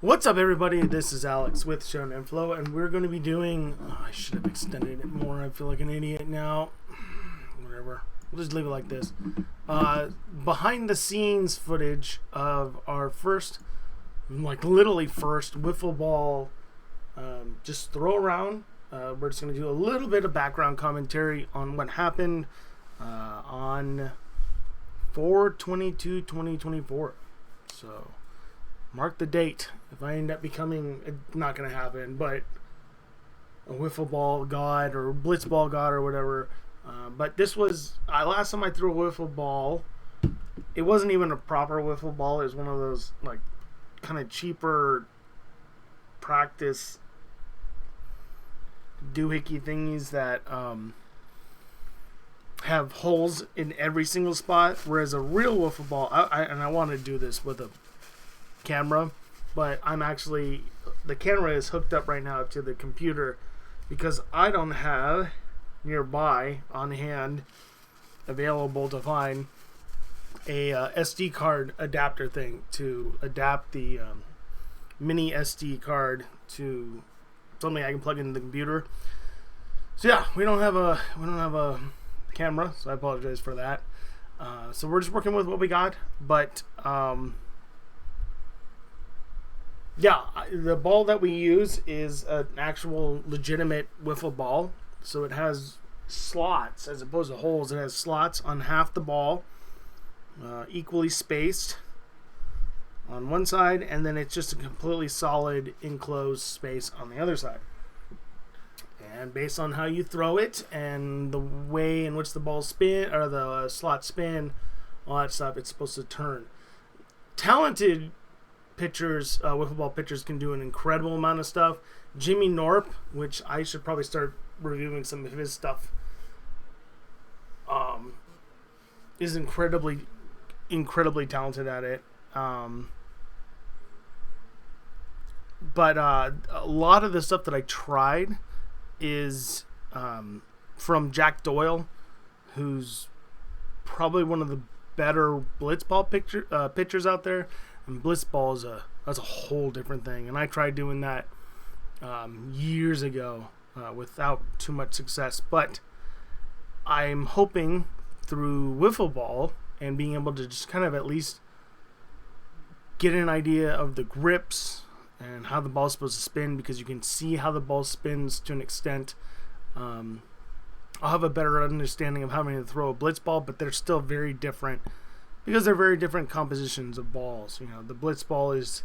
What's up, everybody? This is Alex with Show and Flow, and we're going to be doing. I should have extended it more. I feel like an idiot now. Whatever. We'll just leave it like this. Behind the scenes footage of our first, literally first wiffle ball, just throw around. We're just going to do a little bit of background commentary on what happened on 4/22/2024. So. Mark the date. If I end up becoming, it's not going to happen, but a wiffle ball god or blitz ball god or whatever. But this was, last time I threw a wiffle ball, it wasn't even a proper wiffle ball. It was one of those, kind of cheaper practice doohickey thingies that have holes in every single spot. Whereas a real wiffle ball, I want to do this with a camera, but the camera is hooked up right now to the computer because I don't have nearby on hand available to find a SD card adapter thing to adapt the mini SD card to something I can plug into the computer. So yeah, we don't have a camera, so I apologize for that. So we're just working with what we got, but yeah, the ball that we use is an actual legitimate wiffle ball. So it has slots as opposed to holes. It has slots on half the ball, equally spaced on one side, and then it's just a completely solid enclosed space on the other side. And based on how you throw it and the way in which the ball spin or the slots spin, all that stuff, it's supposed to turn. Talented pitchers, wiffle ball pitchers, can do an incredible amount of stuff. Jimmy Norp, which I should probably start reviewing some of his stuff, is incredibly talented at it. But a lot of the stuff that I tried is from Jack Doyle, who's probably one of the better blitzball pitchers out there. And blitzball that's a whole different thing, and I tried doing that years ago without too much success. But I'm hoping through wiffle ball and being able to just kind of at least get an idea of the grips and how the ball's supposed to spin, because you can see how the ball spins to an extent. I'll have a better understanding of how to throw a blitz ball, but they're still very different because they're very different compositions of balls. You know, the blitz ball has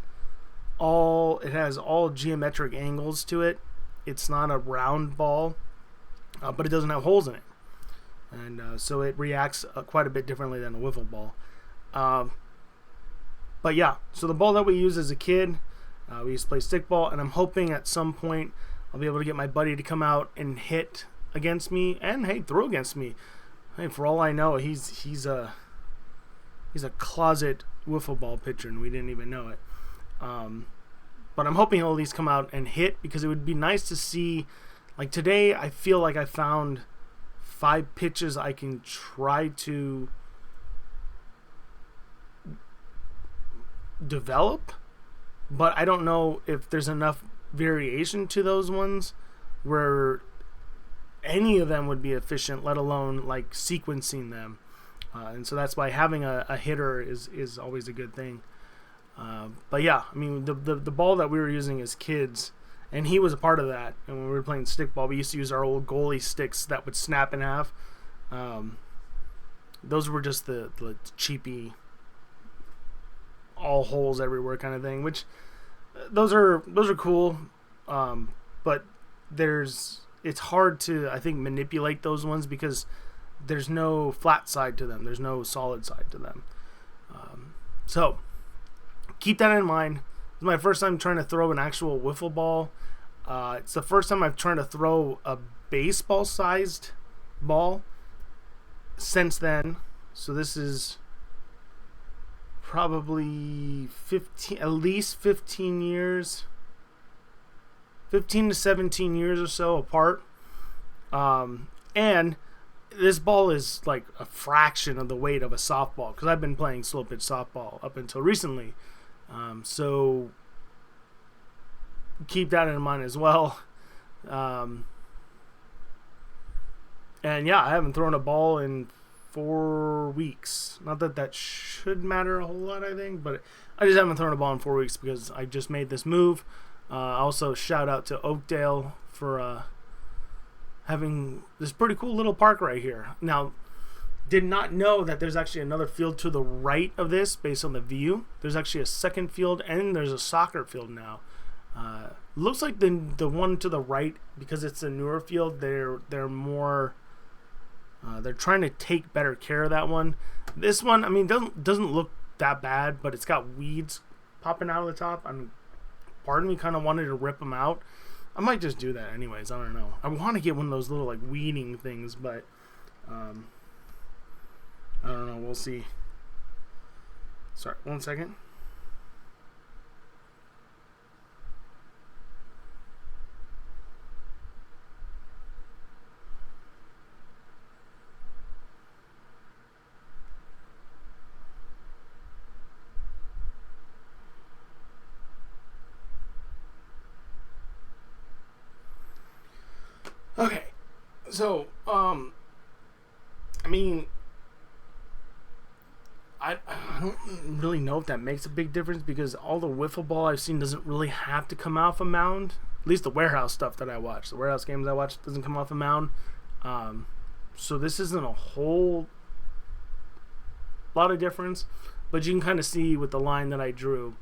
all geometric angles to it. It's not a round ball, but it doesn't have holes in it. And so it reacts quite a bit differently than a wiffle ball. But yeah, so the ball that we used as a kid, we used to play stickball, and I'm hoping at some point I'll be able to get my buddy to come out and hit against me and, hey, throw against me. Hey, for all I know, he's a closet wiffle ball pitcher, and we didn't even know it. But I'm hoping he'll at least come out and hit, because it would be nice to see. Like today, I feel like I found 5 pitches I can try to develop, but I don't know if there's enough variation to those ones where any of them would be efficient, let alone like sequencing them. And so that's why having a hitter is always a good thing. But yeah, I mean, the ball that we were using as kids, and he was a part of that. And when we were playing stickball, we used to use our old goalie sticks that would snap in half. Those were just the cheapy, all holes everywhere kind of thing. Which those are cool, but it's hard to, I think, manipulate those ones because there's no flat side to them. There's no solid side to them. So keep that in mind. This is my first time trying to throw an actual wiffle ball. It's the first time I've tried to throw a baseball-sized ball since then. So this is probably at least 15 years. 15 to 17 years or so apart. And this ball is like a fraction of the weight of a softball, because I've been playing slow pitch softball up until recently. So keep that in mind as well. And yeah, I haven't thrown a ball in 4 weeks. Not that that should matter a whole lot, I think, but I just haven't thrown a ball in 4 weeks because I just made this move. Also, shout out to Oakdale for having this pretty cool little park right here. Now, did not know that there's actually another field to the right of this based on the view. There's actually a second field and there's a soccer field now. Looks like the one to the right, because it's a newer field, they're more they're trying to take better care of that one. This one, I mean, doesn't look that bad, but it's got weeds popping out of the top. Part of me kind of wanted to rip them out. I might just do that anyways. I don't know. I want to get one of those little like weeding things, but I don't know. We'll see. Sorry, 1 second. Okay, so I mean, I don't really know if that makes a big difference, because all the wiffle ball I've seen doesn't really have to come off a mound. At least the warehouse stuff that I watch, the warehouse games I watch, doesn't come off a mound. So this isn't a whole lot of difference, but you can kind of see with the line that I drew.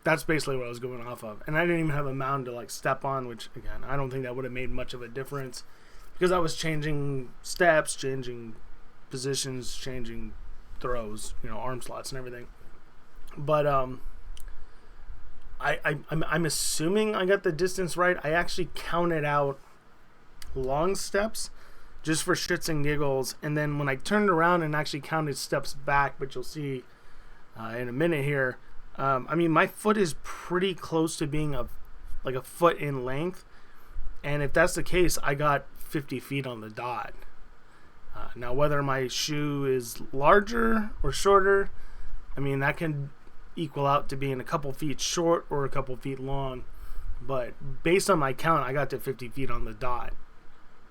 That's basically what I was going off of. And I didn't even have a mound to like step on, which again, I don't think that would have made much of a difference, because I was changing steps, changing positions, changing throws, arm slots and everything. But I'm assuming I got the distance right. I actually counted out long steps just for shits and giggles, and then when I turned around and actually counted steps back, which you'll see in a minute here, I mean, my foot is pretty close to being a foot in length, and if that's the case, I got 50 feet on the dot. Now, whether my shoe is larger or shorter, I mean, that can equal out to being a couple feet short or a couple feet long, but based on my count, I got to 50 feet on the dot.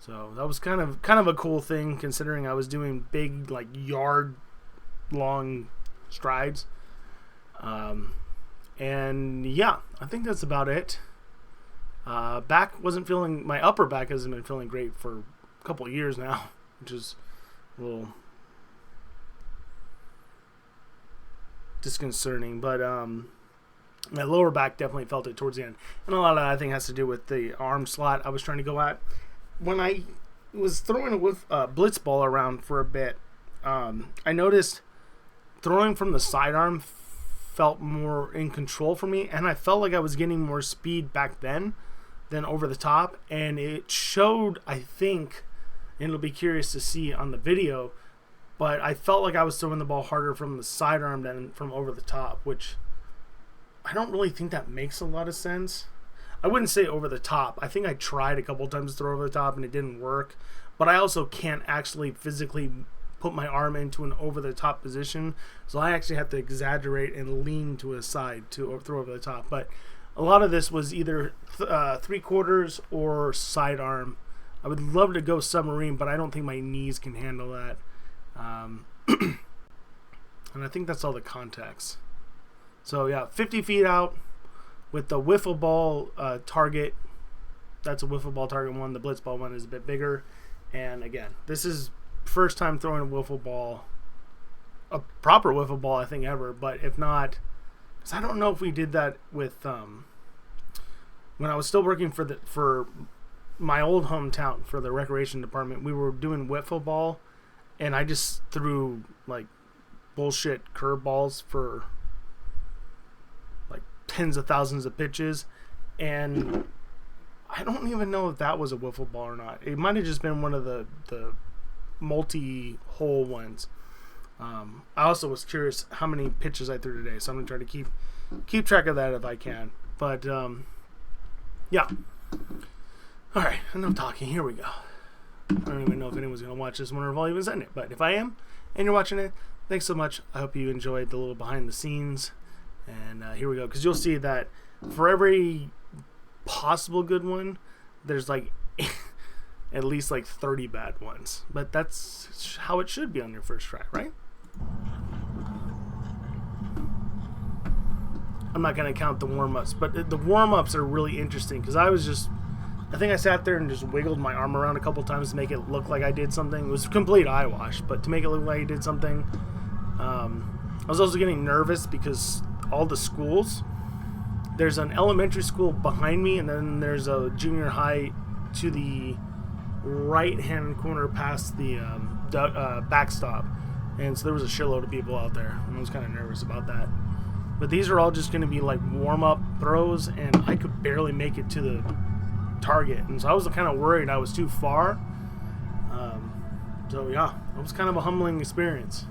So that was kind of a cool thing, considering I was doing big, like, yard long strides. And yeah, I think that's about it. Back wasn't feeling, my upper back hasn't been feeling great for a couple of years now, which is a little disconcerting, but my lower back definitely felt it towards the end, and a lot of that I think has to do with the arm slot I was trying to go at. When I was throwing a blitz ball around for a bit, I noticed throwing from the sidearm felt more in control for me, and I felt like I was getting more speed back then than over the top, and it showed, I think, and it'll be curious to see on the video, but I felt like I was throwing the ball harder from the sidearm than from over the top, which I don't really think that makes a lot of sense. I wouldn't say over the top. I think I tried a couple times to throw over the top and it didn't work, but I also can't actually physically put my arm into an over-the-top position, so I actually have to exaggerate and lean to a side to throw over the top. But a lot of this was either 3/4 or sidearm. I would love to go submarine, but I don't think my knees can handle that. And I think that's all the context. So yeah, 50 feet out with the wiffle ball target. That's a wiffle ball target one. The blitz ball one is a bit bigger. And again, this is first time throwing a wiffle ball, a proper wiffle ball, I think, ever. But if not, because I don't know if we did that with when I was still working for my old hometown for the recreation department. We were doing wiffle ball, and I just threw like bullshit curveballs for like tens of thousands of pitches, and I don't even know if that was a wiffle ball or not. It might have just been one of the multi-hole ones. I also was curious how many pitches I threw today, so I'm going to try to keep track of that if I can. But, yeah. Alright, enough talking. Here we go. I don't even know if anyone's going to watch this one or if I'll even send it. But if I am, and you're watching it, thanks so much. I hope you enjoyed the little behind the scenes. And here we go, because you'll see that for every possible good one, there's like at least like 30 bad ones. But that's how it should be on your first try, right? I'm not going to count the warm-ups, but the warm-ups are really interesting, because I think I sat there and just wiggled my arm around a couple times to make it look like I did something. It was a complete eyewash, but to make it look like I did something, I was also getting nervous because all the schools, there's an elementary school behind me, and then there's a junior high to the right-hand corner past the backstop, and so there was a shitload of people out there, and I was kind of nervous about that. But these are all just going to be like warm-up throws, and I could barely make it to the target, and so I was kind of worried I was too far. So yeah, it was kind of a humbling experience.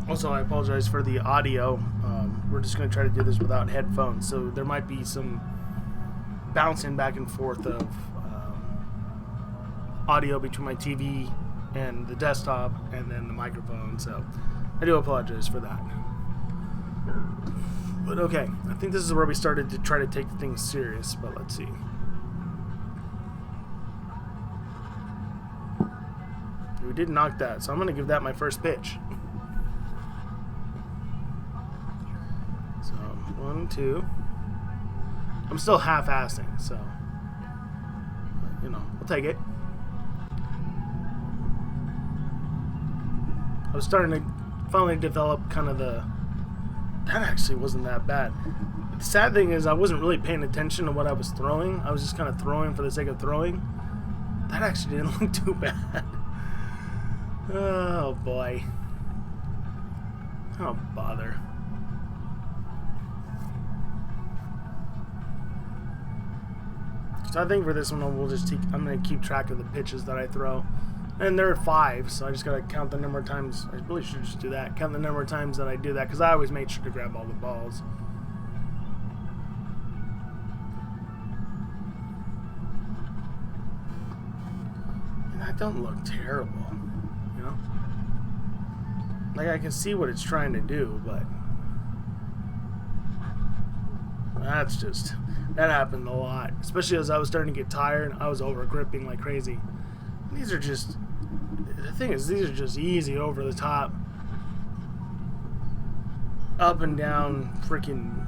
Also, I apologize for the audio. We're just going to try to do this without headphones, so there might be some bouncing back and forth of audio between my TV and the desktop and then the microphone, so I do apologize for that. But okay, I think this is where we started to try to take things serious, but let's see. We did knock that, so I'm going to give that my first pitch. So, 1, 2. I'm still half-assing, so, you know, I'll take it. I was starting to finally develop kind of the... That actually wasn't that bad. The sad thing is I wasn't really paying attention to what I was throwing. I was just kind of throwing for the sake of throwing. That actually didn't look too bad. Oh, boy. Oh, bother. So I think for this one, we'll just I'm going to keep track of the pitches that I throw. And there are 5, so I just got to count the number of times. I really should just do that. Count the number of times that I do that, because I always made sure to grab all the balls. And that don't look terrible, you know? Like, I can see what it's trying to do, but... That's just... That happened a lot. Especially as I was starting to get tired, I was over-gripping like crazy. These are just... The thing is, these are just easy over the top. Up and down freaking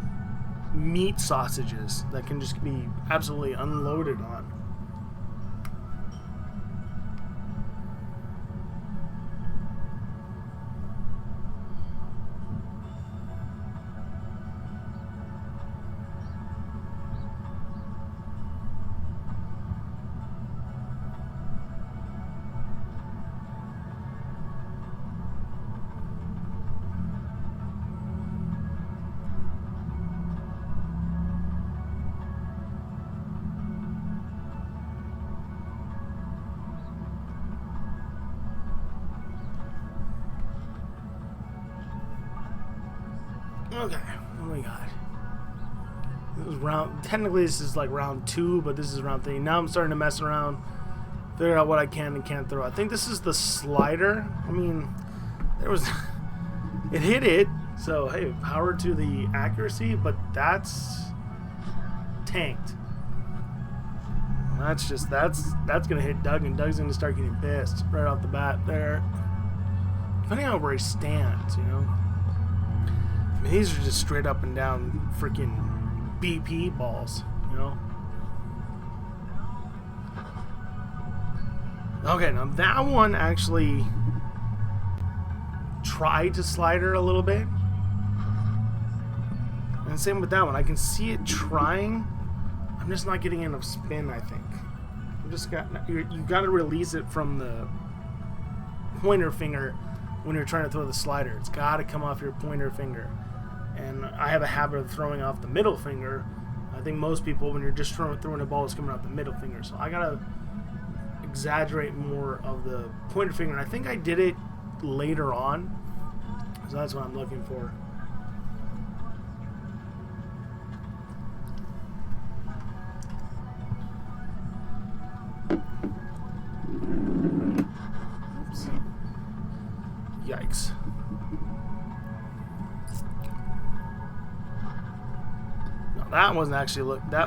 meat sausages that can just be absolutely unloaded on. Okay, what do we got? This was technically this is like round 2, but this is round 3. Now I'm starting to mess around figure out what I can and can't throw. I think this is the slider. I mean, there was it hit it, so hey, power to the accuracy, but that's tanked. That's gonna hit Doug, and Doug's gonna start getting pissed right off the bat there. Depending on where he stands, you know. I mean, these are just straight up and down freaking BP balls, you know. Okay, now that one actually tried to slider a little bit. And same with that one. I can see it trying. I'm just not getting enough spin, I think. You got to release it from the pointer finger when you're trying to throw the slider. It's got to come off your pointer finger. And I have a habit of throwing off the middle finger. I think most people, when you're just throwing a ball, it's coming out the middle finger. So I got to exaggerate more of the pointer finger. And I think I did it later on. So that's what I'm looking for. Oops. Yikes. No, that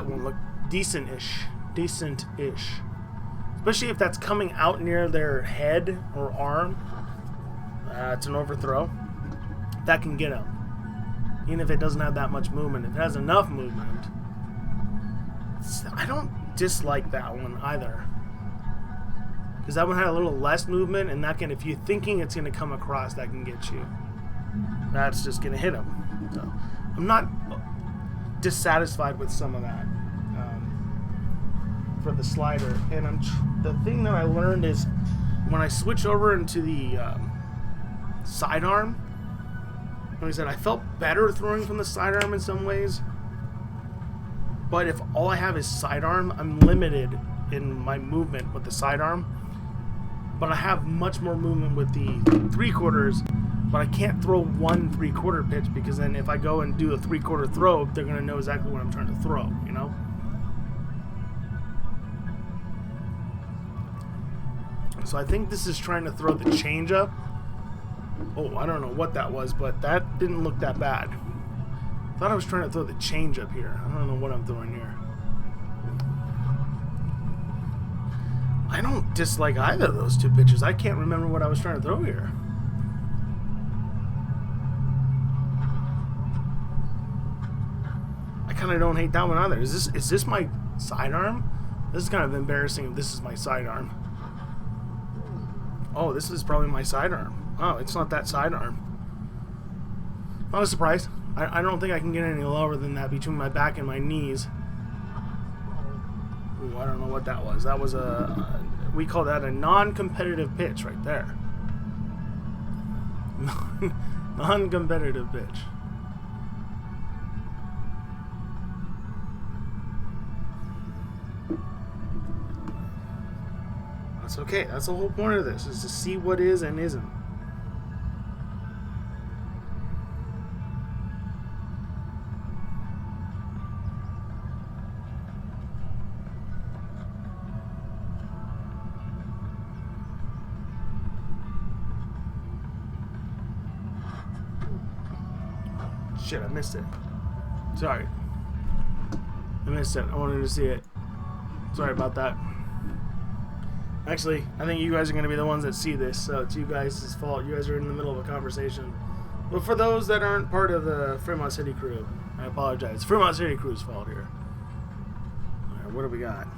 one looked decent-ish. Decent-ish. Especially if that's coming out near their head or arm. It's an overthrow. That can get them. Even if it doesn't have that much movement. If it has enough movement. I don't dislike that one either. Because that one had a little less movement, and that can, if you're thinking it's going to come across, that can get you. That's just going to hit him. So I'm not dissatisfied with some of that for the slider. And the thing that I learned is when I switch over into the sidearm, like I said, I felt better throwing from the sidearm in some ways. But if all I have is sidearm, I'm limited in my movement with the sidearm. But I have much more movement with the 3/4, but I can't throw one 3/4 pitch, because then if I go and do a 3/4 throw, they're going to know exactly what I'm trying to throw, you know? So I think this is trying to throw the changeup. Oh, I don't know what that was, but that didn't look that bad. I thought I was trying to throw the changeup here. I don't know what I'm throwing here. I don't dislike either of those two pitches. I can't remember what I was trying to throw here. I kind of don't hate that one either. Is this my sidearm? This is kind of embarrassing if this is my sidearm. Oh, this is probably my sidearm. Oh, it's not that sidearm. Not a surprise. I don't think I can get any lower than that between my back and my knees. Ooh, I don't know what that was. That was we call that a non-competitive pitch right there. Non-competitive pitch. That's okay. That's the whole point of this, is to see what is and isn't. Shit, I missed it. Sorry. I missed it. I wanted to see it. Sorry about that. Actually, I think you guys are going to be the ones that see this, so it's you guys' fault. You guys are in the middle of a conversation. But for those that aren't part of the Fremont City crew, I apologize. It's Fremont City crew's fault here. Alright, what do we got?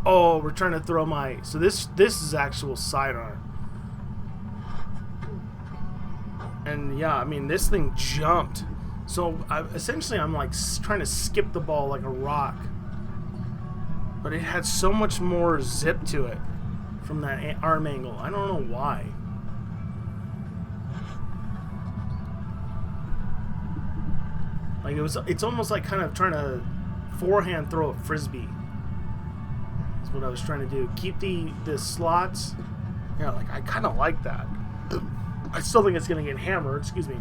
Oh, we're trying to throw my... So this is actual sidearm. And yeah, I mean, this thing jumped. So essentially I'm like trying to skip the ball like a rock. But it had so much more zip to it from that arm angle. I don't know why. Like it's almost like kind of trying to forehand throw a frisbee. That's what I was trying to do. Keep the slots. Yeah, like I kind of like that. I still think it's going to get hammered, excuse me.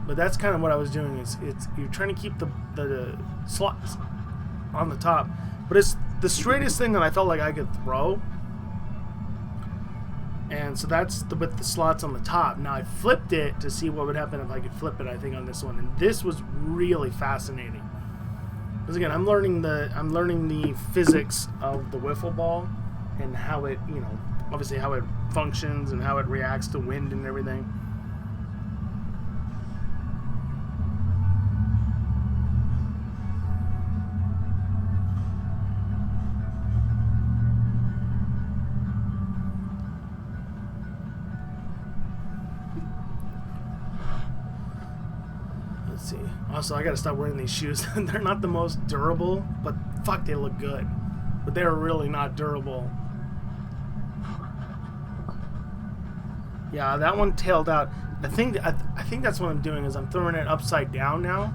But that's kind of what I was doing. It's you're trying to keep the slots on the top, but it's the straightest thing that I felt like I could throw. And so that's with the slots on the top. Now I flipped it to see what would happen if I could flip it, I think, on this one. And this was really fascinating. Because again, I'm learning the physics of the wiffle ball and how it, you know, obviously how it functions and how it reacts to wind and everything. Let's see. Also, I gotta stop wearing these shoes. They're not the most durable, but fuck, they look good. But they're really not durable. Yeah, that one tailed out. I think that's what I'm doing is I'm throwing it upside down now.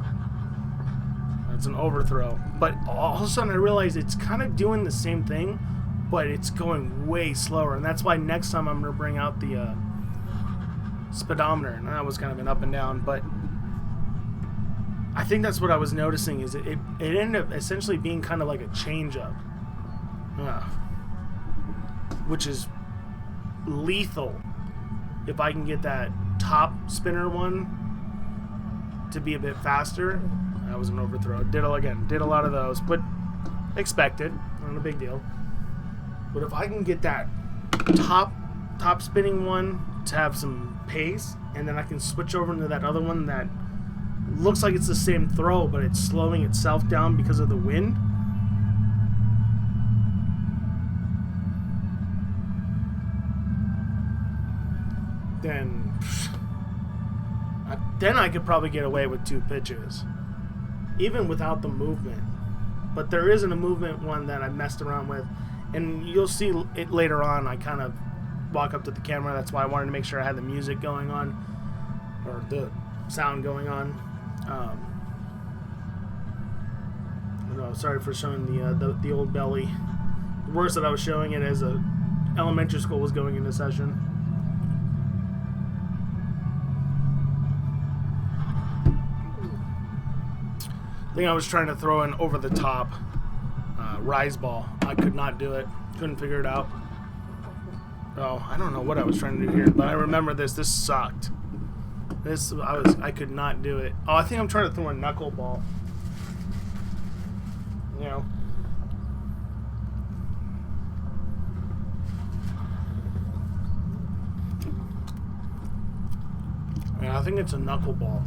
That's an overthrow. But all of a sudden I realized it's kind of doing the same thing, but it's going way slower. And that's why next time I'm gonna bring out the speedometer. And that was kind of an up and down, but I think that's what I was noticing is it ended up essentially being kind of like a change up. Which is lethal if I can get that top spinner one to be a bit faster. That was an overthrow. Did a lot of those, but expected, not a big deal. But if I can get that top spinning one to have some pace, and then I can switch over into that other one that looks like it's the same throw, but it's slowing itself down because of the wind. Then I could probably get away with 2 pitches, even without the movement. But there isn't a movement one that I messed around with, and you'll see it later on. I kind of walk up to the camera. That's why I wanted to make sure I had the music going on, or the sound going on. No, sorry for showing the old belly. Worse that I was showing it as a elementary school was going into session. I think I was trying to throw an over the top rise ball. I could not do it. Couldn't figure it out. Oh, I don't know what I was trying to do here, but I remember this. This sucked. I could not do it. Oh, I think I'm trying to throw a knuckleball. You know. Yeah, I think it's a knuckleball.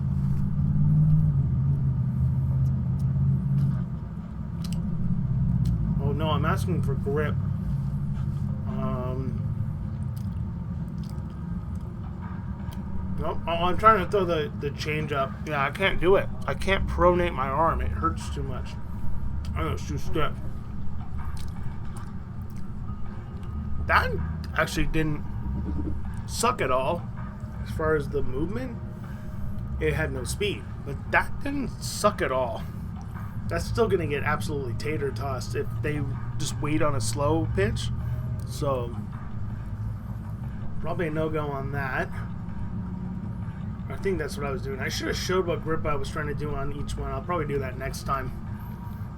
Oh no, I'm asking for grip. Nope. Oh, I'm trying to throw the change up. Yeah, I can't do it. I can't pronate my arm. It hurts too much. I know it's too stiff. That actually didn't suck at all. As far as the movement, it had no speed. But that didn't suck at all. That's still going to get absolutely tater tossed if they just wait on a slow pitch. So, probably a no-go on that. I think that's what I was doing. I should have showed what grip I was trying to do on each one. I'll probably do that next time.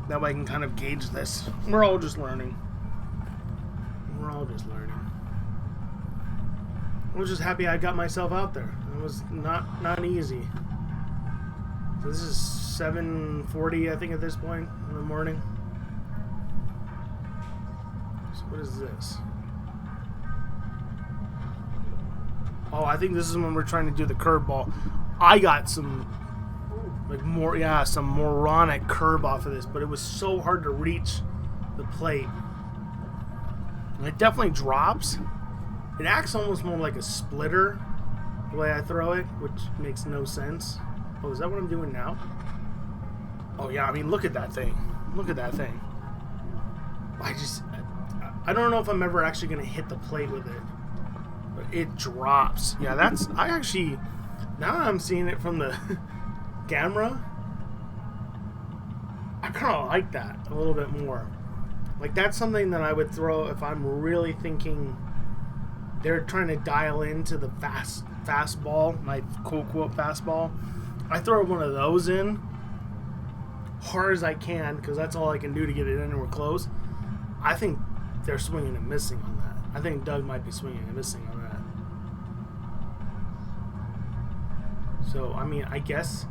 That way I can kind of gauge this. We're all just learning. We're all just learning. I was just happy I got myself out there. It was not easy. So this is 7:40, I think, at this point in the morning. So what is this? Oh, I think this is when we're trying to do the curveball. I got some moronic curve off of this, but it was so hard to reach the plate. And it definitely drops. It acts almost more like a splitter the way I throw it, which makes no sense. Oh, is that what I'm doing now? Oh yeah, I mean, look at that thing. Look at that thing. I don't know if I'm ever actually going to hit the plate with it. But it drops. Yeah, now that I'm seeing it from the camera, I kind of like that a little bit more. Like, that's something that I would throw if I'm really thinking they're trying to dial into the fastball, my quote fastball. I throw one of those in hard as I can, because that's all I can do to get it anywhere close. I think they're swinging and missing on that. I think Doug might be swinging and missing on that. So, I mean, I guess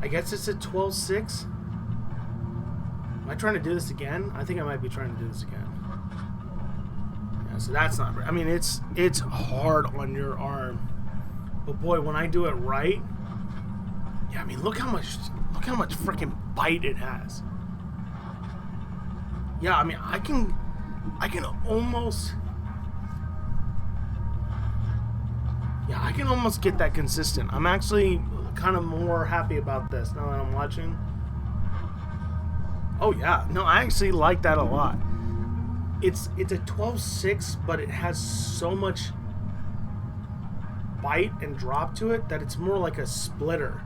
it's a 12-6. Am I trying to do this again? I think I might be trying to do this again. Yeah, so that's not... I mean, it's hard on your arm. But boy, when I do it right... Yeah, I mean, look how much freaking bite it has. Yeah, I mean, I can almost... Yeah, I can almost get that consistent. I'm actually kind of more happy about this now that I'm watching. Oh, yeah. No, I actually like that a lot. It's a 12-6, but it has so much bite and drop to it that it's more like a splitter.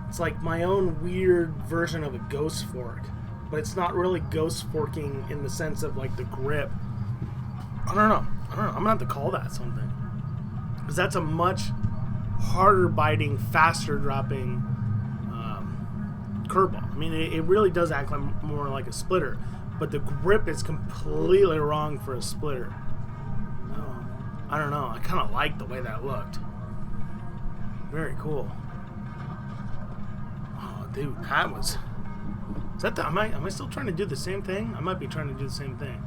It's like my own weird version of a ghost fork. But it's not really ghost forking in the sense of like the grip. I don't know. I'm going to have to call that something. Because that's a much harder biting, faster dropping curveball. I mean, it really does act like more like a splitter. But the grip is completely wrong for a splitter. I don't know. I kind of like the way that looked. Very cool. Oh, dude, that was... Is that am I still trying to do the same thing? I might be trying to do the same thing.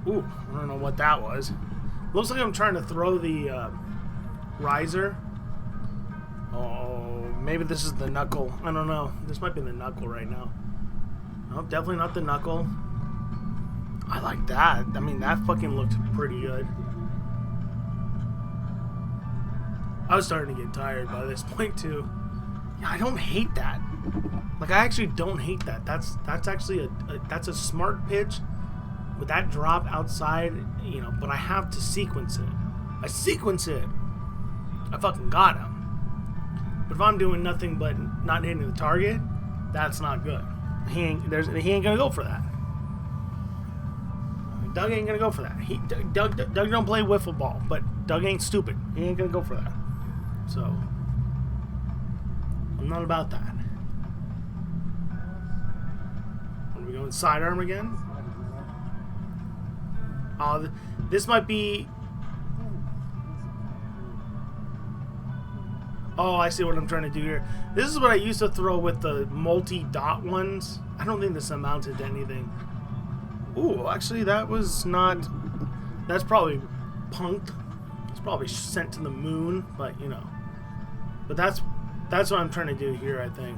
Ooh, I don't know what that was. Looks like I'm trying to throw the riser. Oh, maybe this is the knuckle. I don't know. This might be the knuckle right now. Nope, definitely not the knuckle. I like that. I mean, that fucking looked pretty good. I was starting to get tired by this point too. Yeah, I don't hate that. Like, I actually don't hate that. That's actually that's a smart pitch with that drop outside, you know, but I have to sequence it. I sequence it. I fucking got him. But if I'm doing nothing but not hitting the target, that's not good. He ain't gonna go for that. Doug ain't gonna go for that. Doug don't play wiffle ball, but Doug ain't stupid. He ain't gonna go for that. So I'm not about that. Are we going sidearm again? Oh, this might be... Oh, I see what I'm trying to do here. This is what I used to throw with the multi-dot ones. I don't think this amounted to anything. Ooh, actually, that was not... That's probably punked. It's probably sent to the moon, but, you know. But that's what I'm trying to do here, I think.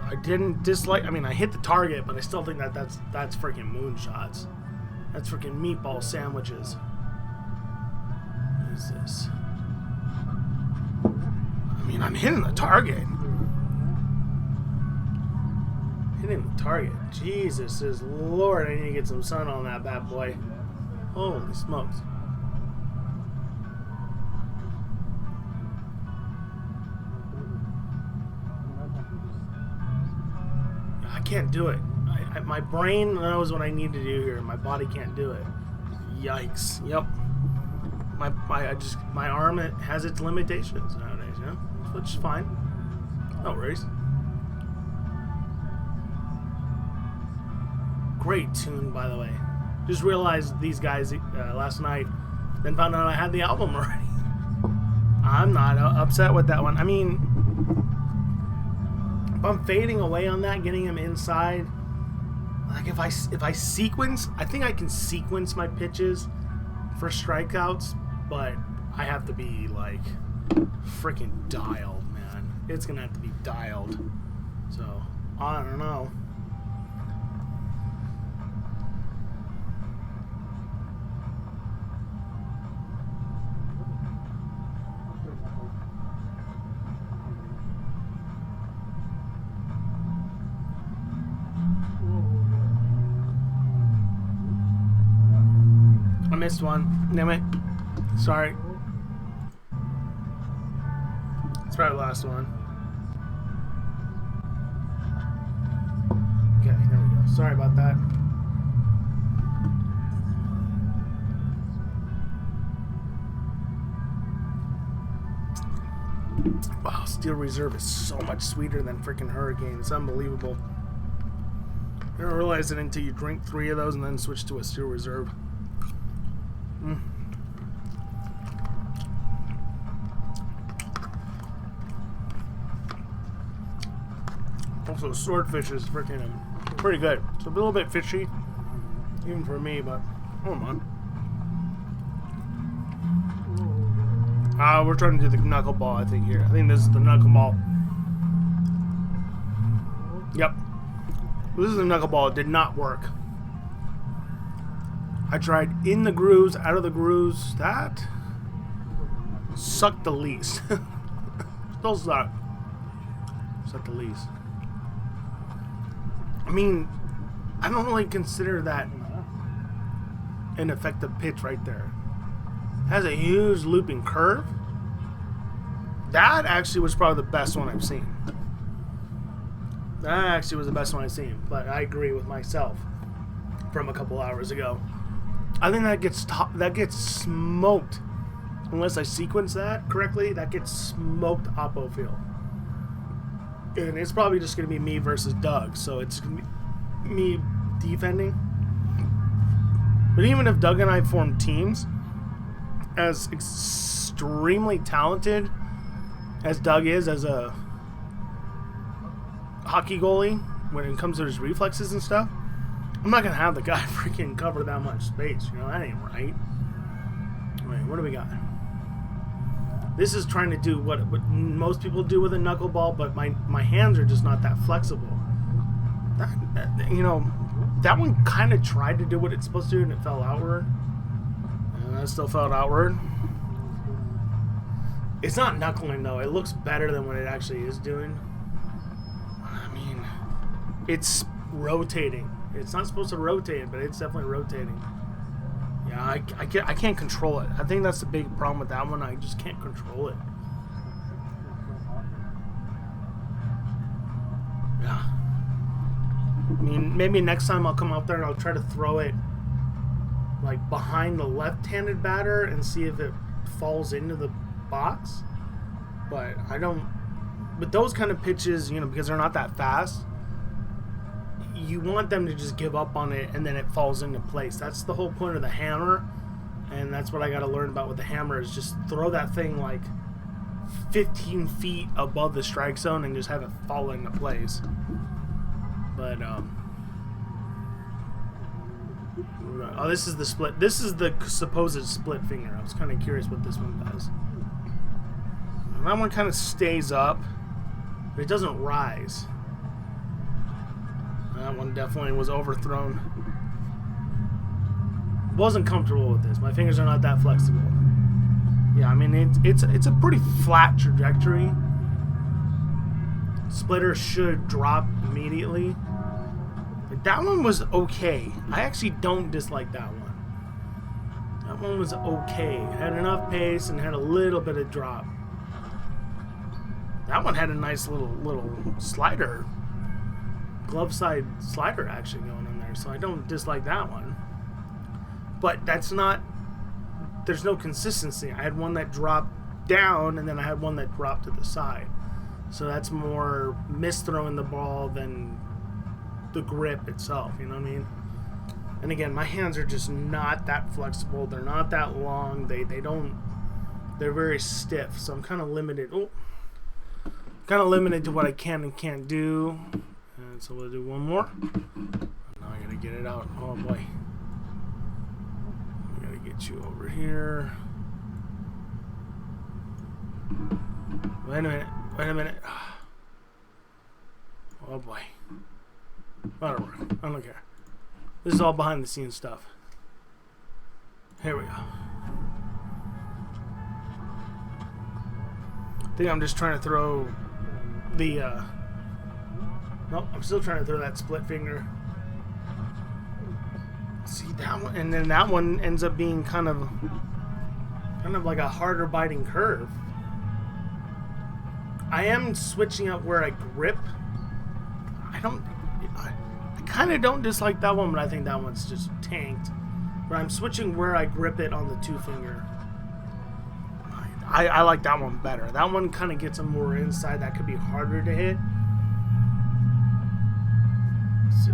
I didn't dislike... I mean, I hit the target, but I still think that's freaking moonshots. That's freaking meatball sandwiches. What is this? I mean, I'm hitting the target. Hitting the target. Jesus is Lord, I need to get some sun on that bad boy. Holy smokes. I can't do it. My brain knows what I need to do here. My body can't do it. Yikes. Yep. My arm has its limitations nowadays, you know? Which is fine. No worries. Great tune, by the way. Just realized these guys last night, then found out I had the album already. I'm not upset with that one. I mean, if I'm fading away on that, getting him inside, like if I sequence, I think I can sequence my pitches for strikeouts, but I have to be like freaking dialed, man. It's gonna have to be dialed. So I don't know. I missed one. Damn it. Sorry. It's probably the last one. Okay, there we go. Sorry about that. Wow, Steel Reserve is so much sweeter than freaking Hurricane. It's unbelievable. You don't realize it until you drink 3 of those and then switch to a Steel Reserve. Also, Swordfish is freaking pretty good. It's a little bit fishy, even for me, but hold on. We're trying to do the knuckleball, I think, here. I think this is the knuckleball. Yep. This is the knuckleball. It did not work. I tried in the grooves, out of the grooves. That sucked the least. Still sucked. Sucked the least. I mean, I don't really consider that an effective pitch right there. It has a huge looping curve. That actually was probably the best one I've seen. That actually was the best one I've seen. But I agree with myself from a couple hours ago. I think that gets smoked. Unless I sequence that correctly, that gets smoked Oppo field. And it's probably just going to be me versus Doug. So it's going to be me defending. But even if Doug and I form teams, as extremely talented as Doug is as a hockey goalie when it comes to his reflexes and stuff, I'm not going to have the guy freaking cover that much space. You know, that ain't right. Wait, what do we got? This is trying to do what most people do with a knuckleball, but my hands are just not that flexible. That one kind of tried to do what it's supposed to do, and it fell outward. And that still fell outward. It's not knuckling, though. It looks better than what it actually is doing. I mean, it's rotating. It's not supposed to rotate, but it's definitely rotating. Yeah, I can't control it. I think that's the big problem with that one. I just can't control it. Yeah. I mean, maybe next time I'll come out there and I'll try to throw it like behind the left-handed batter and see if it falls into the box. But I don't. With those kind of pitches, because they're not that fast, you want them to just give up on it and then it falls into place. That's the whole point of the hammer, and that's what I got to learn about with the hammer is just throw that thing like 15 feet above the strike zone and just have it fall into place. But oh, this is the split. This is the supposed split finger. I was kind of curious what this one does. And that one kind of stays up, but it doesn't rise. That one definitely was overthrown. Wasn't comfortable with this. My fingers are not that flexible. Yeah, I mean it's a pretty flat trajectory. Splitter should drop immediately. But that one was okay. I actually don't dislike that one. That one was okay. It had enough pace and had a little bit of drop. That one had a nice little slider. Glove side slider actually going in there, so I don't dislike that one. But that's not, there's no consistency. I had one that dropped down and then I had one that dropped to the side. So that's more misthrowing the ball than the grip itself, you know what I mean? And again, my hands are just not that flexible. They're not that long. They're very stiff. So I'm kind of limited. Kind of limited to what I can and can't do. And so we'll do one more. Now I gotta get it out. Oh boy. I gotta get you over here. Wait a minute. Oh boy. That'll work. I don't care. This is all behind the scenes stuff. Here we go. I think I'm just trying to throw the nope, I'm still trying to throw that split finger. See that one, and then that one ends up being kind of like a harder biting curve. I am switching up where I grip. I kind of don't dislike that one, but I think that one's just tanked. But I'm switching where I grip it on the 2 finger. I like that one better. That one kind of gets them more inside. That could be harder to hit. Let's see.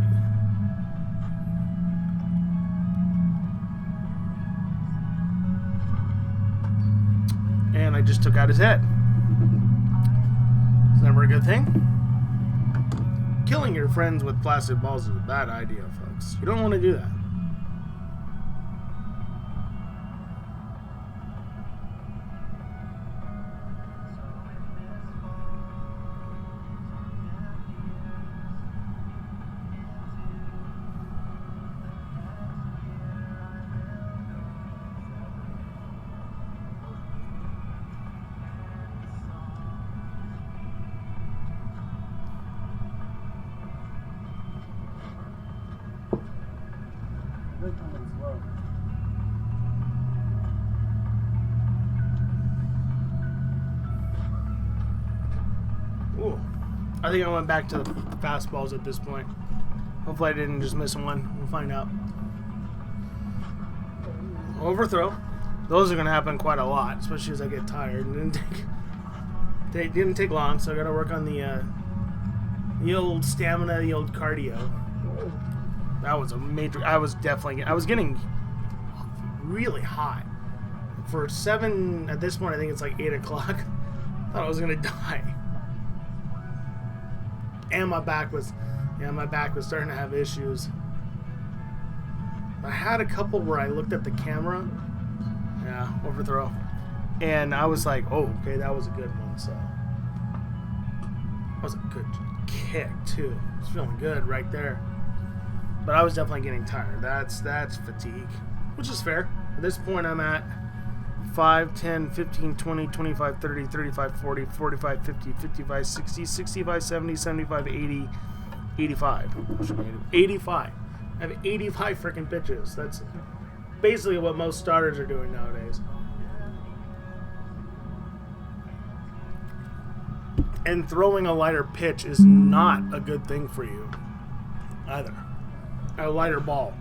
And I just took out his head. It's never a good thing. Killing your friends with plastic balls is a bad idea, folks. You don't want to do that. Ooh. I think I went back to the fastballs at this point. Hopefully I didn't just miss one. We'll find out. Overthrow. Those are going to happen quite a lot, especially as I get tired. It didn't take long, so I got to work on the old stamina, the old cardio. That was a major. I was getting really hot. For 7 at this point, I think it's like 8 o'clock. I thought I was gonna die. And my back was starting to have issues. I had a couple where I looked at the camera. Yeah, overthrow. And I was like, oh, okay, that was a good one. So that was a good kick too. I was feeling good right there. But I was definitely getting tired. That's fatigue, which is fair. At this point, I'm at 5, 10, 15, 20, 25, 30, 35, 40, 45, 50, 55, 60, 65, 70, 75, 80, 85. 85. I have 85 freaking pitches. That's basically what most starters are doing nowadays. And throwing a lighter pitch is not a good thing for you either. A lighter ball.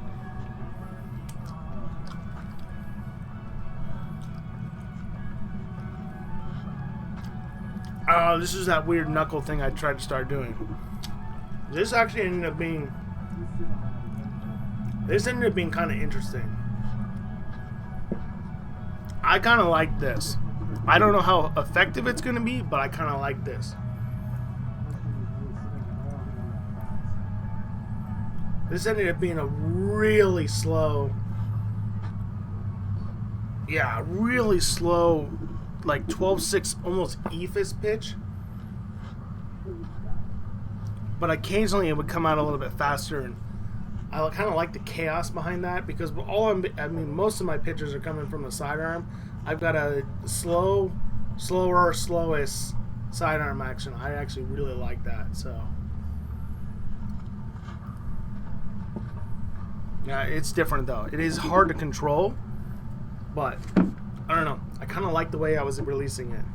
This is that weird knuckle thing I tried to start doing. This actually ended up being kind of interesting. I kind of like this. I don't know how effective it's going to be, but I kind of like this. This ended up being a really slow, like 12-6, almost ephus pitch. But occasionally it would come out a little bit faster, and I kind of like the chaos behind that because most of my pitches are coming from the sidearm. I've got a slowest sidearm action. I actually really like that. So yeah, it's different though. It is hard to control, but I don't know. I kind of like the way I was releasing it.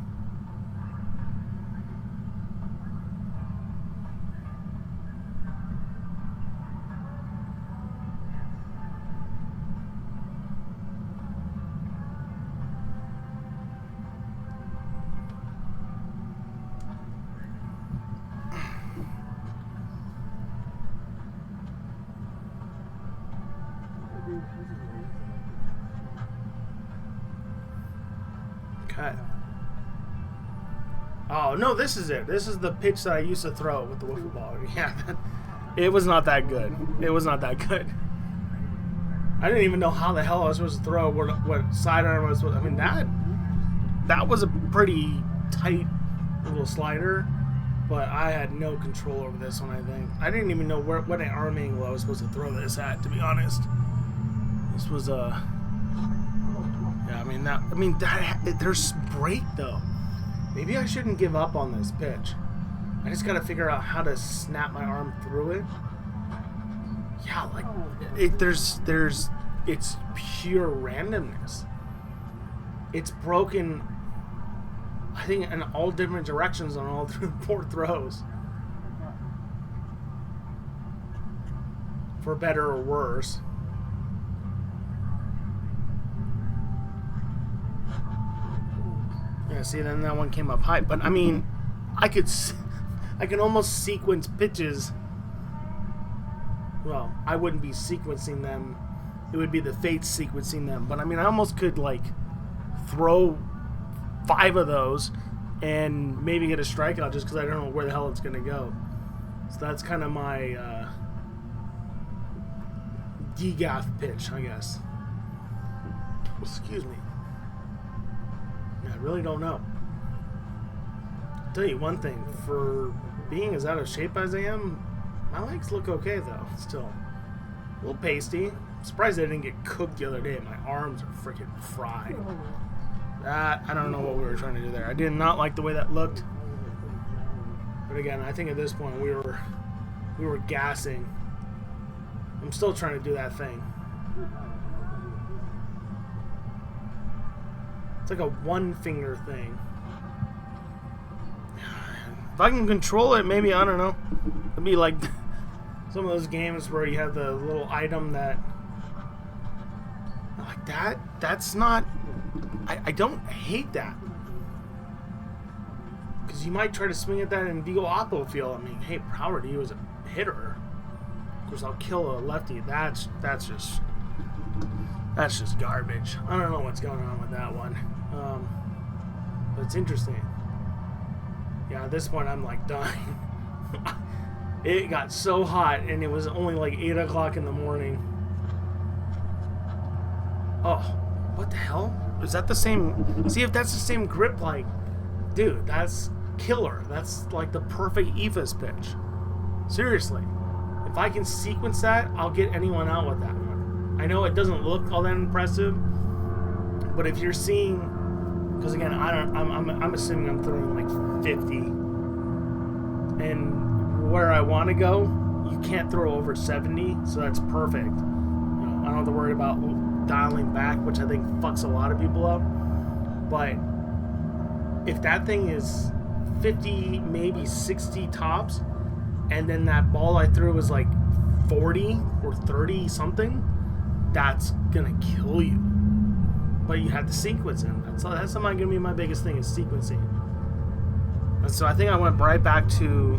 Okay. Oh, no, this is it. This is the pitch that I used to throw with the wiffle ball. Yeah, it was not that good. It was not that good. I didn't even know how the hell I was supposed to throw what sidearm was. I mean, that was a pretty tight little slider, but I had no control over this one, I think. I didn't even know what an arm angle I was supposed to throw this at, to be honest. This was there's break though. Maybe I shouldn't give up on this pitch. I just gotta figure out how to snap my arm through it. Yeah, like it's pure randomness. It's broken, I think, in all different directions on all 4 throws. For better or worse. Yeah, see, then that one came up high. But I mean, I can almost sequence pitches. Well, I wouldn't be sequencing them. It would be the fates sequencing them. But I mean, I almost could like throw 5 of those and maybe get a strikeout just because I don't know where the hell it's going to go. So that's kind of my DGAF pitch, I guess. Excuse me. Yeah, I really don't know. I'll tell you one thing. For being as out of shape as I am, my legs look okay, though, still. A little pasty. I'm surprised I didn't get cooked the other day. My arms are freaking fried. That, I don't know what we were trying to do there. I did not like the way that looked. But again, I think at this point we were gassing. I'm still trying to do that thing. It's like a one-finger thing. If I can control it, maybe, I don't know. It'd be like some of those games where you have the little item that... Like that? That's not... I don't hate that. Because you might try to swing at that in Vigo Oppo field. I mean, hey, power to you as a hitter. Of course, I'll kill a lefty. That's just garbage. I don't know what's going on with that one. But it's interesting. Yeah, at this point, I'm like dying. It got so hot, and it was only like 8 o'clock in the morning. Oh, what the hell? Is that the same? See if that's the same grip, like, dude, that's killer. That's like the perfect Ephus pitch. Seriously. If I can sequence that, I'll get anyone out with that one. I know it doesn't look all that impressive, but if you're seeing, because again, I'm assuming I'm throwing like 50, and where I want to go, you can't throw over 70, so that's perfect. You know, I don't have to worry about dialing back, which I think fucks a lot of people up. But if that thing is 50, maybe 60 tops, and then that ball I threw was like 40 or 30 something, that's gonna kill you. But you have to sequence it. That's not gonna be my biggest thing, is sequencing. And so I think I went right back to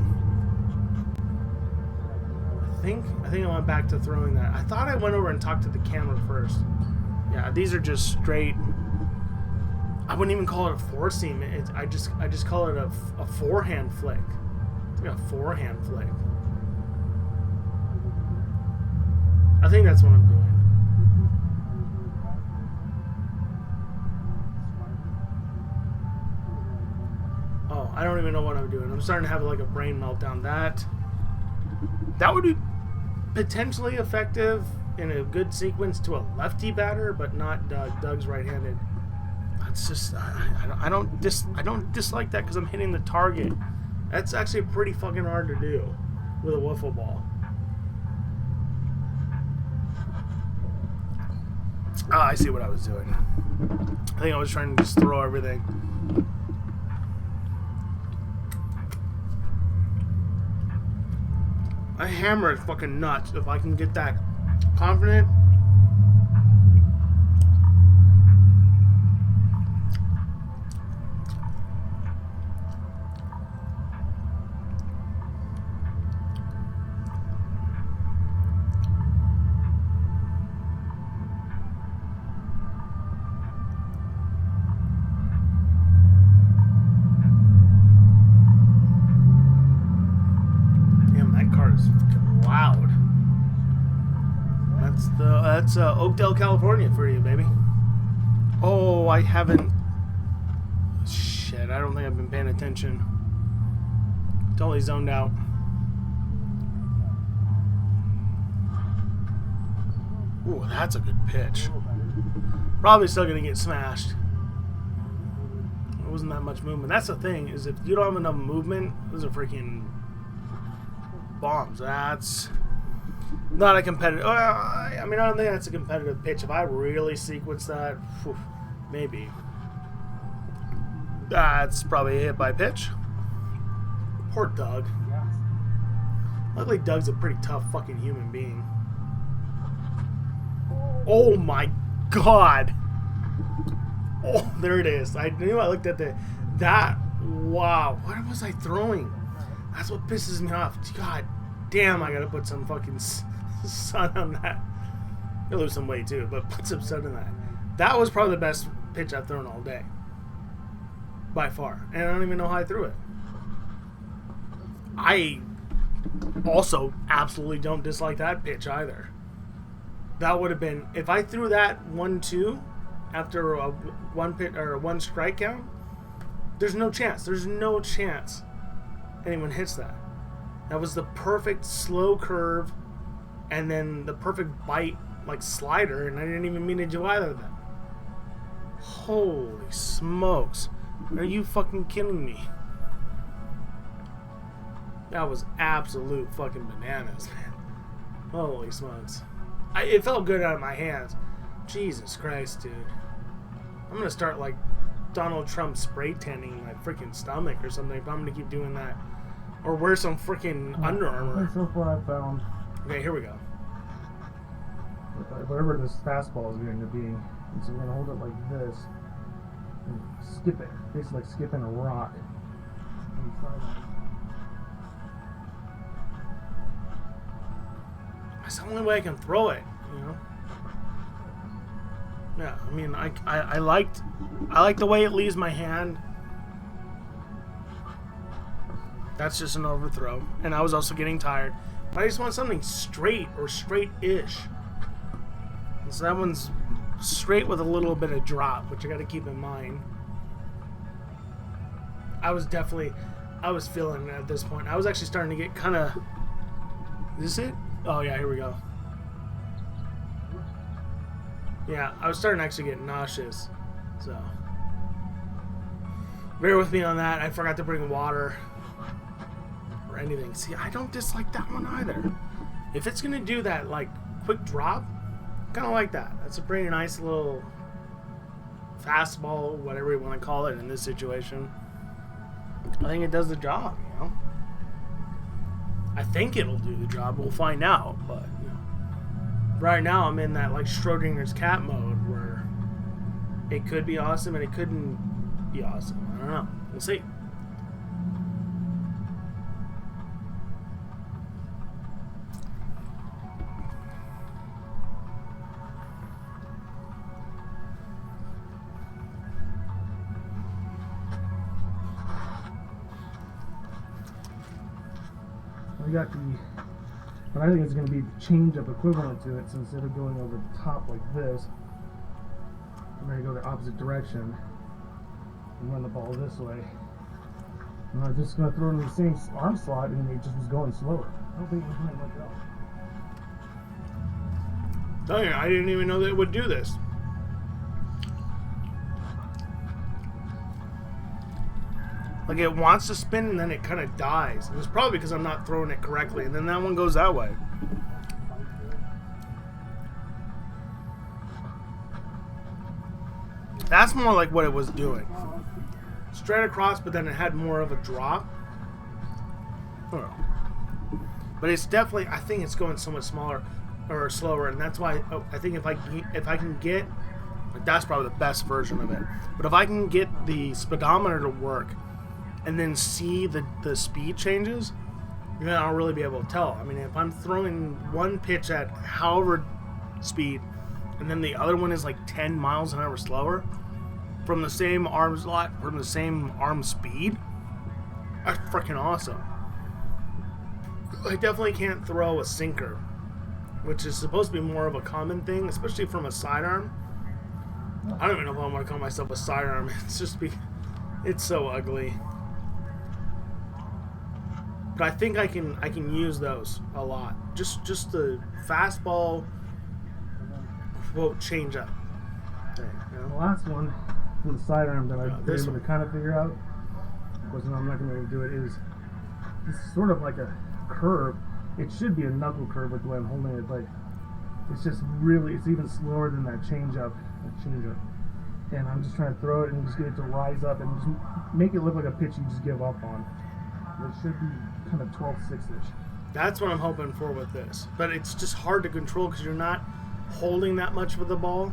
I think I went back to throwing that. I thought I went over and talked to the camera first. Yeah, these are just straight. I wouldn't even call it a four seam. I just call it a forehand flick. It's like a forehand flick. I think that's what I'm doing. Oh, I don't even know what I'm doing. I'm starting to have like a brain meltdown. That would be potentially effective in a good sequence to a lefty batter, but not Doug. Doug's right-handed. That's just I don't dislike that because I'm hitting the target. That's actually pretty fucking hard to do with a wiffle ball. Ah, I see what I was doing. I think I was trying to just throw everything. I hammer it fucking nuts if I can get that confident. That's Oakdale, California for you, baby. Oh, I haven't... Shit, I don't think I've been paying attention. Totally zoned out. Ooh, that's a good pitch. Probably still going to get smashed. There wasn't that much movement. That's the thing, is if you don't have enough movement, those are freaking bombs. That's... not a competitive... I mean, I don't think that's a competitive pitch. If I really sequence that, whew, maybe. That's probably a hit by pitch. Poor Doug. Luckily, Doug's a pretty tough fucking human being. Oh my god. Oh, there it is. I knew I looked at that. Wow. What was I throwing? That's what pisses me off. God damn, I gotta put some fucking sun on that. I'll lose some weight too, but put some sun on that. That was probably the best pitch I've thrown all day. By far. And I don't even know how I threw it. I also absolutely don't dislike that pitch either. That would have been, if I threw that 1-2 after a one strike count, there's no chance. There's no chance anyone hits that. That was the perfect slow curve and then the perfect bite like slider, and I didn't even mean to do either of them. Holy smokes. Are you fucking kidding me? That was absolute fucking bananas, man. Holy smokes. It felt good out of my hands. Jesus Christ, dude. I'm gonna start like Donald Trump spray tanning my freaking stomach or something if I'm gonna keep doing that. Or wear some freaking Under Armour. So far I found. Okay, here we go. Whatever this fastball is going to be, and so we're going to hold it like this and skip it. Basically like skipping a rock. That's the only way I can throw it, you know? Yeah, I mean, I liked the way it leaves my hand. That's just an overthrow. And I was also getting tired. But I just want something straight or straight-ish. And so that one's straight with a little bit of drop, which I got to keep in mind. I was feeling it at this point. I was actually starting to get kind of... Is this it? Oh, yeah, here we go. Yeah, I was starting to actually get nauseous. So, bear with me on that. I forgot to bring water or anything. See, I don't dislike that one either. If it's going to do that, like, quick drop, kind of like that. That's a pretty nice little fastball, whatever you want to call it in this situation. I think it does the job, you know? I think it'll do the job. We'll find out, but you know, right now I'm in that like Schrodinger's cat mode where it could be awesome and it couldn't be awesome. I don't know. We'll see. We got what I think is going to be the change-up equivalent to it, so instead of going over the top like this, I'm going to go the opposite direction and run the ball this way. And I'm just going to throw it in the same arm slot, and it just was going slower. I don't think it was going to much else. Dang, I didn't even know that it would do this. Like, it wants to spin and then it kind of dies. And it's probably because I'm not throwing it correctly. And then that one goes that way. That's more like what it was doing. Straight across, but then it had more of a drop. Oh. But it's definitely, I think it's going so much smaller or slower. And that's why I think if I can get, like, that's probably the best version of it. But if I can get the speedometer to work and then see the speed changes, then I'll really be able to tell. I mean, if I'm throwing one pitch at however speed, and then the other one is like 10 miles an hour slower, from the same arm slot, from the same arm speed, that's freaking awesome. I definitely can't throw a sinker, which is supposed to be more of a common thing, especially from a sidearm. I don't even know if I want to call myself a sidearm. It's just it's so ugly. But I think I can use those a lot. Just the fastball, quote, change up thing. You know? The last one for the sidearm that I was able one. to kind of figure out, of course, I'm not going to do it, is it's sort of like a curve. It should be a knuckle curve with the way I'm holding it, but it's just really, it's even slower than that change up. And I'm just trying to throw it and just get it to rise up and just make it look like a pitch you just give up on. It should be kind of 12-6-ish. That's what I'm hoping for with this. But it's just hard to control because you're not holding that much with the ball.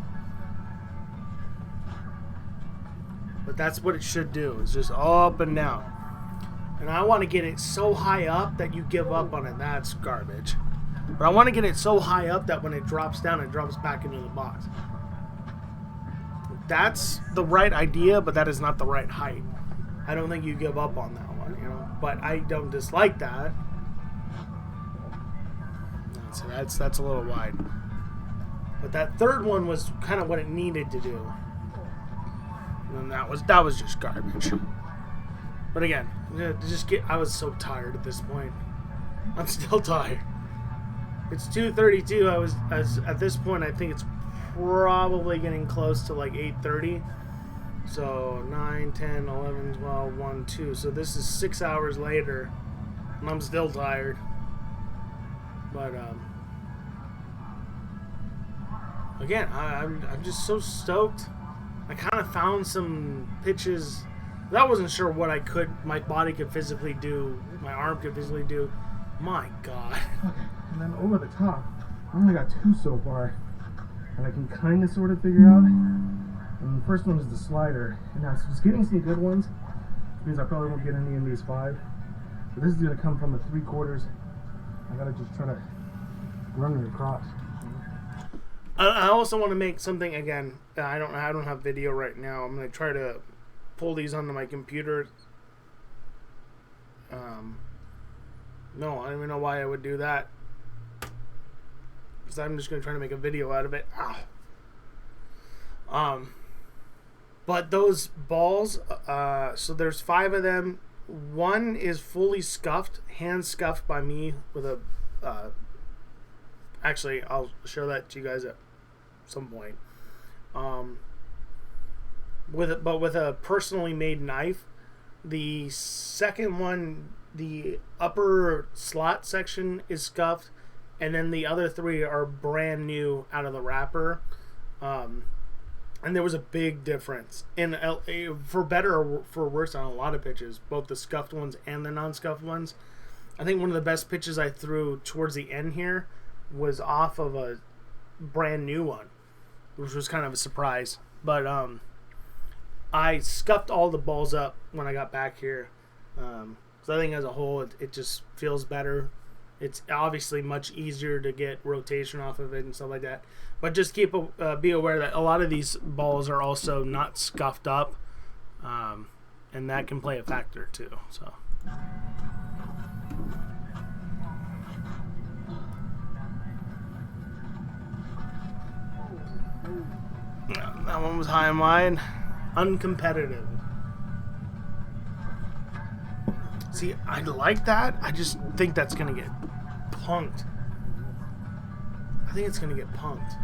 But that's what it should do. It's just up and down. And I want to get it so high up that you give up on it. That's garbage. But I want to get it so high up that when it drops down, it drops back into the box. That's the right idea, but that is not the right height. I don't think you give up on that one, you know. But I don't dislike that. So that's a little wide. But that third one was kind of what it needed to do. And that was just garbage. But again, I was so tired at this point. I'm still tired. It's 2:32. At this point, I think it's probably getting close to like 8:30. So 9, 10, 11, 12, 1, 2. So this is 6 hours later, and I'm still tired. But again, I'm just so stoked. I kind of found some pitches that I wasn't sure what my body could physically do, my arm could physically do. My God. Okay, and then over the top, I only got 2 so far, and I can kind of sort of figure out. And the first one is the slider, and I was getting some good ones, which means I probably won't get any in these 5. But this is going to come from a 3/4. I gotta just try to run it across. I also want to make something again. I don't have video right now. I'm gonna try to pull these onto my computer. No, I don't even know why I would do that. Because I'm just gonna try to make a video out of it. Ow. But those balls. So there's 5 of them. One is fully scuffed, hand scuffed by me with a. Actually, I'll show that to you guys at some point. With a personally made knife. The second one, the upper slot section is scuffed, and then the other 3 are brand new out of the wrapper. And there was a big difference in for better or for worse on a lot of pitches, both the scuffed ones and the non-scuffed ones. I think one of the best pitches I threw towards the end here was off of a brand new one, which was kind of a surprise. But I scuffed all the balls up when I got back here. So I think as a whole, it just feels better. It's obviously much easier to get rotation off of it and stuff like that. But just be aware that a lot of these balls are also not scuffed up, and that can play a factor too. So. That one was high and wide. Uncompetitive. See, I like that. I just think that's going to get punked. I think it's going to get punked.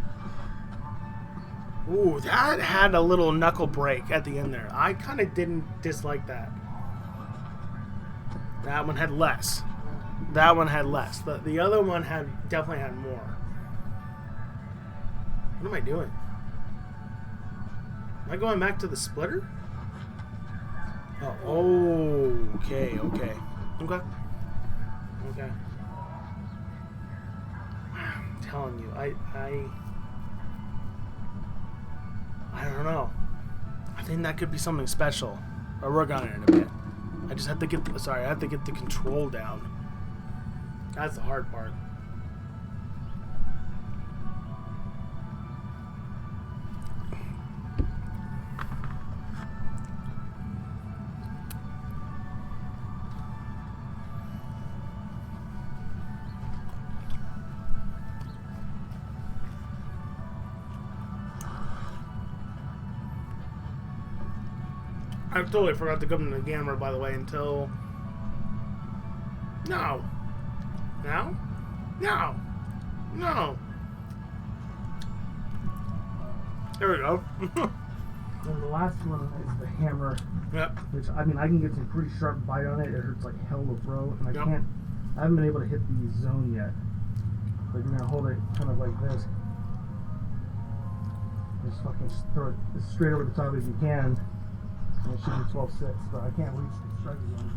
Ooh, that had a little knuckle break at the end there. I kind of didn't dislike that. That one had less. That one had less. The other one definitely had more. What am I doing? Am I going back to the splitter? Oh, okay. I'm telling you, I don't know. I think that could be something special. I'll work on it in a bit. I just have to get the control down. That's the hard part. I totally forgot to come to the camera, by the way, until... No. Now? No. There we go. And the last one is the hammer. Yep. Which, I mean, I can get some pretty sharp bite on it. It hurts like hell to throw. And I haven't been able to hit the zone yet. But you're going to hold it kind of like this. Just fucking throw it as straight over the top as you can. And it should be 12-6, but I can't reach the strike zone.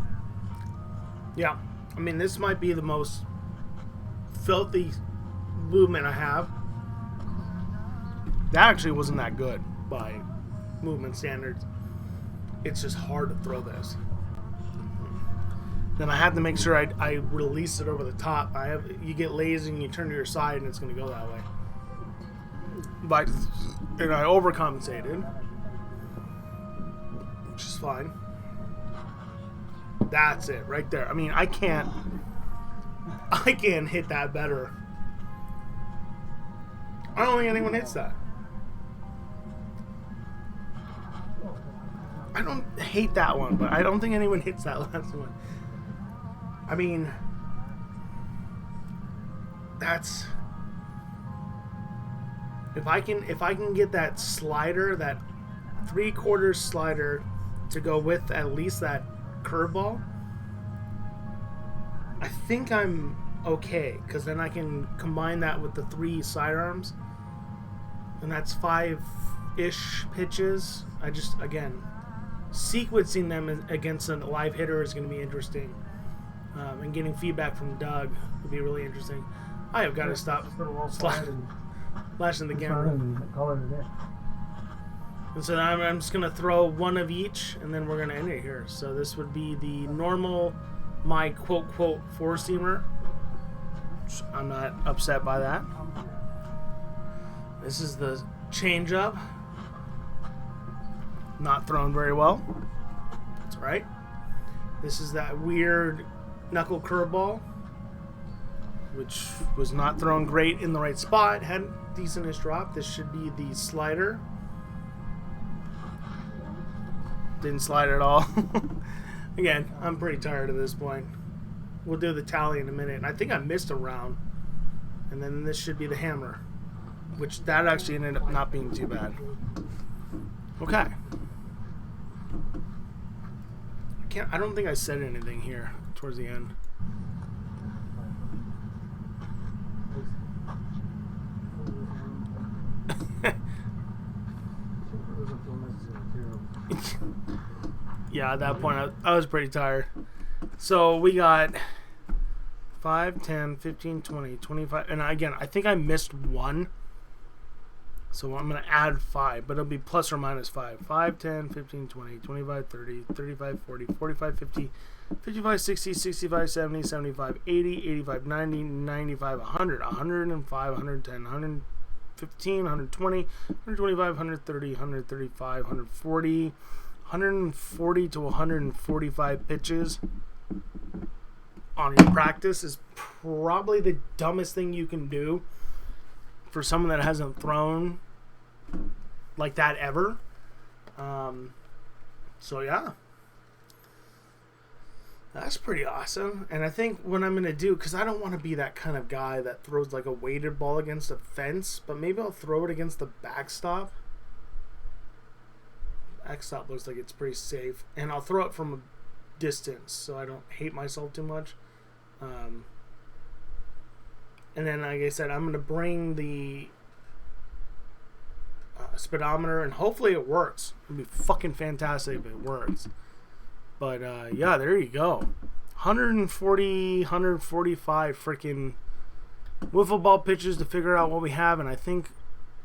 Yeah. I mean, this might be the most filthy movement I have. That actually wasn't that good by movement standards. it's just hard to throw this. Then I have to make sure I release it over the top. You get lazy and you turn to your side and it's going to go that way. And I overcompensated, which is fine. That's it right there. I mean, I can't hit that better. I don't think anyone hits that. I don't hate that one, but I don't think anyone hits that last one. I mean, that's if I can get that slider, that 3/4 slider, to go with at least that curveball, I think I'm okay, because then I can combine that with the 3 sidearms, and that's 5-ish pitches. Again, sequencing them against a live hitter is going to be interesting. And getting feedback from Doug would be really interesting. I have got to stop flashing the camera. And so I'm just going to throw one of each, and then we're going to end it here. So this would be the normal, my quote-quote 4-seamer. I'm not upset by that. This is the change-up. Not thrown very well. That's right. This is that weird knuckle curveball, which was not thrown great in the right spot. Had a decentish drop. This should be the slider. Didn't slide at all. Again, I'm pretty tired at this point. We'll do the tally in a minute. And I think I missed a round. And then this should be the hammer, which that actually ended up not being too bad. Okay. I don't think I said anything here towards the end. Yeah, at that point I was pretty tired. So we got 5, 10, 15, 20, 25, and again, I think I missed one. So I'm going to add 5, but it'll be plus or minus 5. 5, 10, 15, 20, 25, 30, 35, 40, 45, 50, 55, 60, 65, 70, 75, 80, 85, 90, 95, 100, 105, 110, 115, 120, 125, 130, 135, 140, 140 to 145 pitches on your practice is probably the dumbest thing you can do for someone that hasn't thrown like that ever. So yeah, that's pretty awesome. And I think what I'm going to do, because I don't want to be that kind of guy that throws like a weighted ball against a fence, but maybe I'll throw it against the backstop. Backstop looks like it's pretty safe. And I'll throw it from a distance so I don't hate myself too much. And then, like I said, I'm going to bring the speedometer, and hopefully it works. It would be fucking fantastic if it works. But, yeah, there you go. 140, 145 freaking wiffle ball pitches to figure out what we have, and I think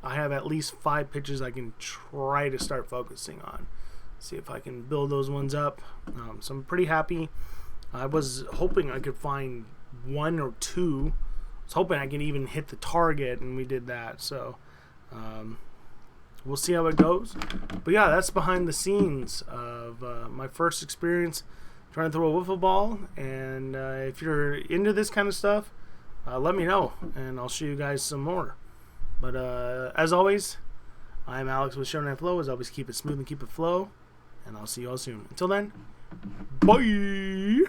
I have at least 5 pitches I can try to start focusing on. See if I can build those ones up. So I'm pretty happy. I was hoping I could find 1 or 2. I was hoping I could even hit the target, and we did that. So we'll see how it goes. But yeah, that's behind the scenes of my first experience trying to throw a wiffle ball. And if you're into this kind of stuff, let me know, and I'll show you guys some more. But as always, I'm Alex with Shonen Flow. As always, keep it smooth and keep it flow. And I'll see you all soon. Until then, bye!